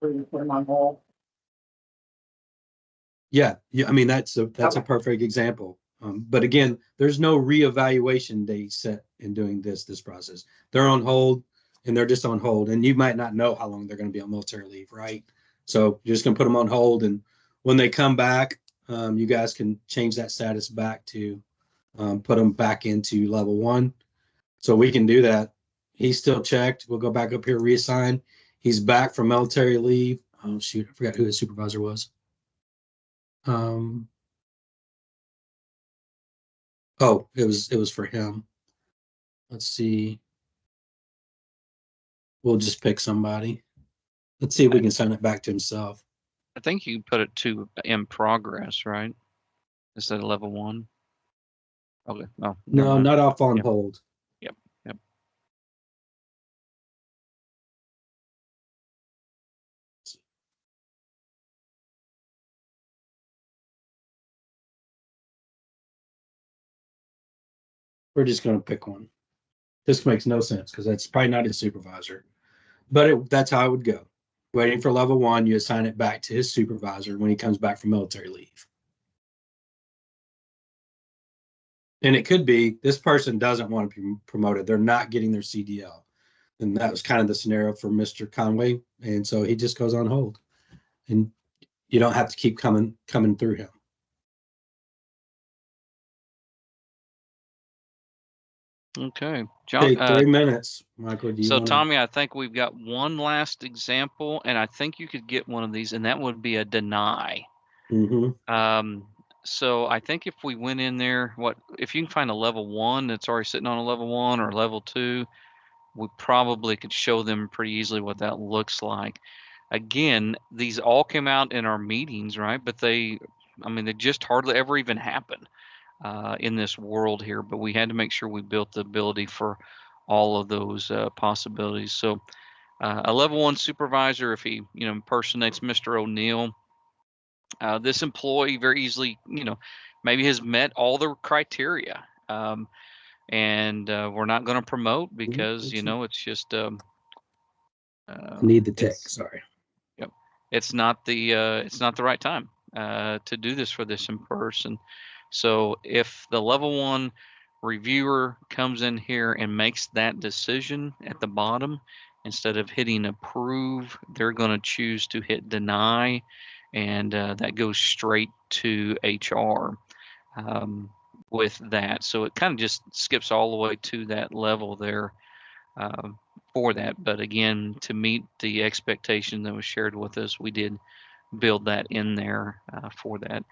Or you put them on hold? Yeah, I mean, that's a Okay. perfect example. But again, there's no reevaluation date set in doing this process. They're on hold, and they're just on hold, and you might not know how long they're going to be on military leave, right? So you're just going to put them on hold, and when they come back, you guys can change that status back to put them back into level 1. So we can do that. He's still checked. We'll go back up here, reassign. He's back from military leave. Oh shoot, I forgot who his supervisor was. Um, oh, it was for him. Let's see. We'll just pick somebody. Let's see if we can send it back to himself. I think you can put it to in progress, right? Instead of level 1. Okay. Oh, never No, mind. not off on Yep. hold. Yep. Yep. We're just going to pick one. This makes no sense because that's probably not his supervisor. But that's how it would go. Waiting for level 1, you assign it back to his supervisor when he comes back from military leave. And it could be this person doesn't want to be promoted. They're not getting their CDL. And that was kind of the scenario for Mr. Conway. And so he just goes on hold. And you don't have to keep coming through him. Okay. John, Hey, 3 minutes. Michael, do you so want to? Tommy, I think we've got one last example, and I think you could get one of these, and that would be a deny. Mm-hmm. So I think if we went in there, if you can find a level 1 that's already sitting on a level 1 or level 2, we probably could show them pretty easily what that looks like. Again, these all came out in our meetings, right? But they just hardly ever even happen in this world here. But we had to make sure we built the ability for all of those possibilities. So a level 1 supervisor, if he impersonates Mr. O'Neill, this employee very easily, maybe has met all the criteria. And we're not going to promote because it's just I need the tech. Sorry. yep, it's not the right time to do this for this in person. So if the level 1 reviewer comes in here and makes that decision at the bottom, instead of hitting approve, they're going to choose to hit deny, and that goes straight to HR with that. So it kind of just skips all the way to that level there for that. But again, to meet the expectation that was shared with us, we did build that in there for that.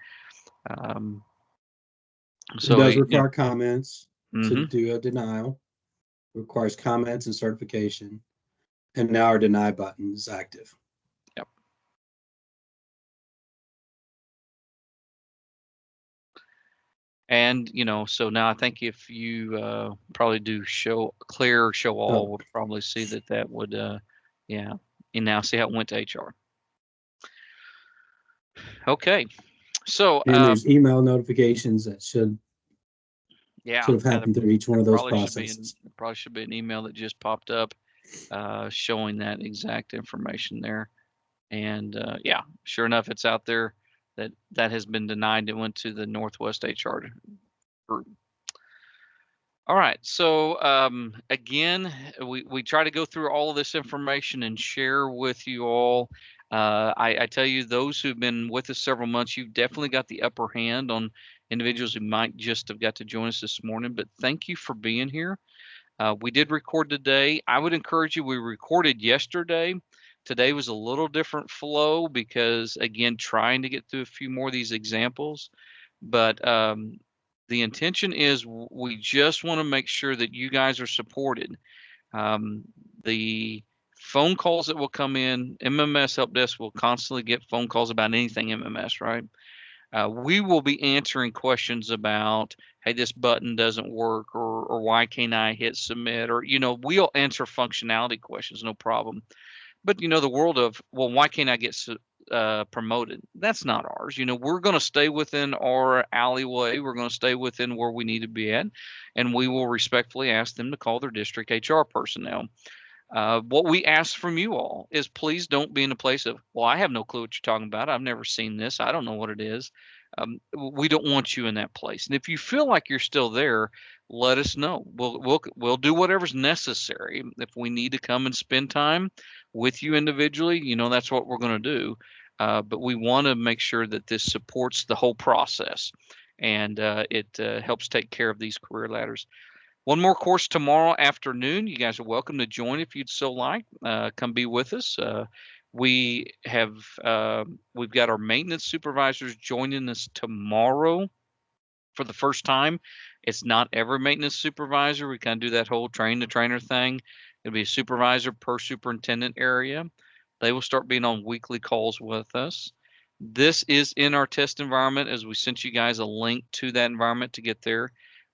It does require comments to mm-hmm. do a denial. It requires comments and certification. And now our deny button is active. Yep. And so now I think if you probably do show all, we'll probably see that would yeah. And now see how it went to HR. Okay. So and there's email notifications that should have happened through each one of those processes. Probably should be an email that just popped up showing that exact information there. And yeah, sure enough, it's out there that has been denied. It went to the Northwest HR group. All right. So again, we try to go through all of this information and share with you all. I tell you, those who've been with us several months, you've definitely got the upper hand on individuals who might just have got to join us this morning. But thank you for being here. We did record today. I would encourage you. We recorded yesterday. Today was a little different flow because, again, trying to get through a few more of these examples. But the intention is we just want to make sure that you guys are supported. The phone calls that will come in, MMS Help Desk will constantly get phone calls about anything MMS, right? We will be answering questions about, hey, this button doesn't work, or why can't I hit submit, or we'll answer functionality questions, no problem. But the world of, well, why can't I get promoted? That's not ours. We're going to stay within our alleyway. We're going to stay within where we need to be at, and we will respectfully ask them to call their district HR personnel. What we ask from you all is please don't be in a place of, well, I have no clue what you're talking about. I've never seen this. I don't know what it is. We don't want you in that place. And if you feel like you're still there, let us know. We'll do whatever's necessary. If we need to come and spend time with you individually, that's what we're going to do. But we want to make sure that this supports the whole process, and it helps take care of these career ladders. One more course tomorrow afternoon. You guys are welcome to join if you'd so like. Come be with us. We've got our maintenance supervisors joining us tomorrow for the first time. It's not every maintenance supervisor. We kind of do that whole train the trainer thing. It'll be a supervisor per superintendent area. They will start being on weekly calls with us. This is in our test environment, as we sent you guys a link to that environment to get there.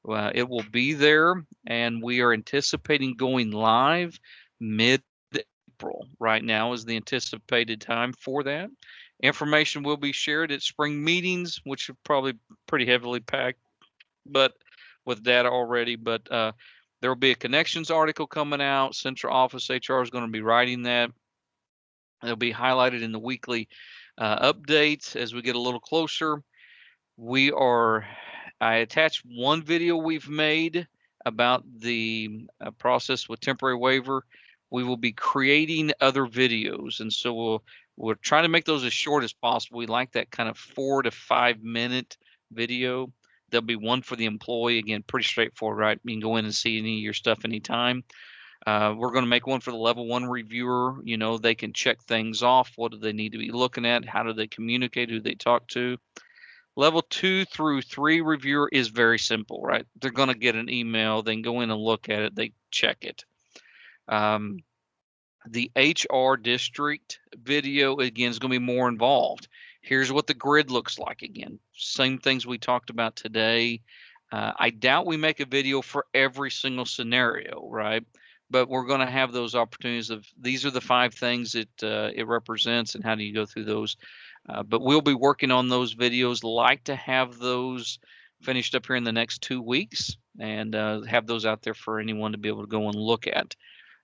It will be there, and we are anticipating going live mid-April. Right now is the anticipated time for that. Information will be shared at spring meetings, which are probably pretty heavily packed, but with data already. But there will be a connections article coming out. Central Office HR is going to be writing that. It'll be highlighted in the weekly updates as we get a little closer. I attached one video we've made about the process with temporary waiver. We will be creating other videos, and so we're trying to make those as short as possible. We like that kind of 4 to 5 minute video. There'll be one for the employee. Again, pretty straightforward, right? You can go in and see any of your stuff anytime. We're going to make one for the level 1 reviewer. They can check things off. What do they need to be looking at? How do they communicate? Who they talk to? Level 2 through 3 reviewer is very simple, right? They're going to get an email. They can go in and look at it. They check it. The HR district video, again, is going to be more involved. Here's what the grid looks like again. Same things we talked about today. I doubt we make a video for every single scenario, right? But we're going to have those opportunities of these are the 5 things it represents, and how do you go through those. But we'll be working on those videos. Like to have those finished up here in the next 2 weeks, and have those out there for anyone to be able to go and look at.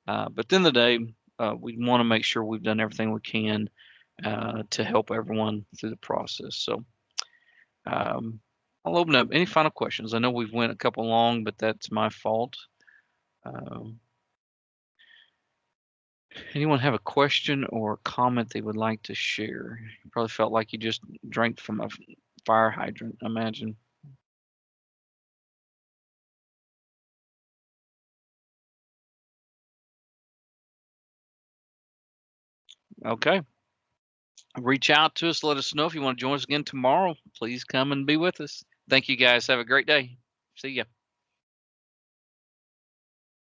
But at the end of the day, we want to make sure we've done everything we can to help everyone through the process. So I'll open up. Any final questions? I know we've went a couple long, but that's my fault. Anyone have a question or comment they would like to share? You probably felt like you just drank from a fire hydrant, I imagine. Okay. Reach out to us. Let us know if you want to join us again tomorrow. Please come and be with us. Thank you, guys. Have a great day. See ya.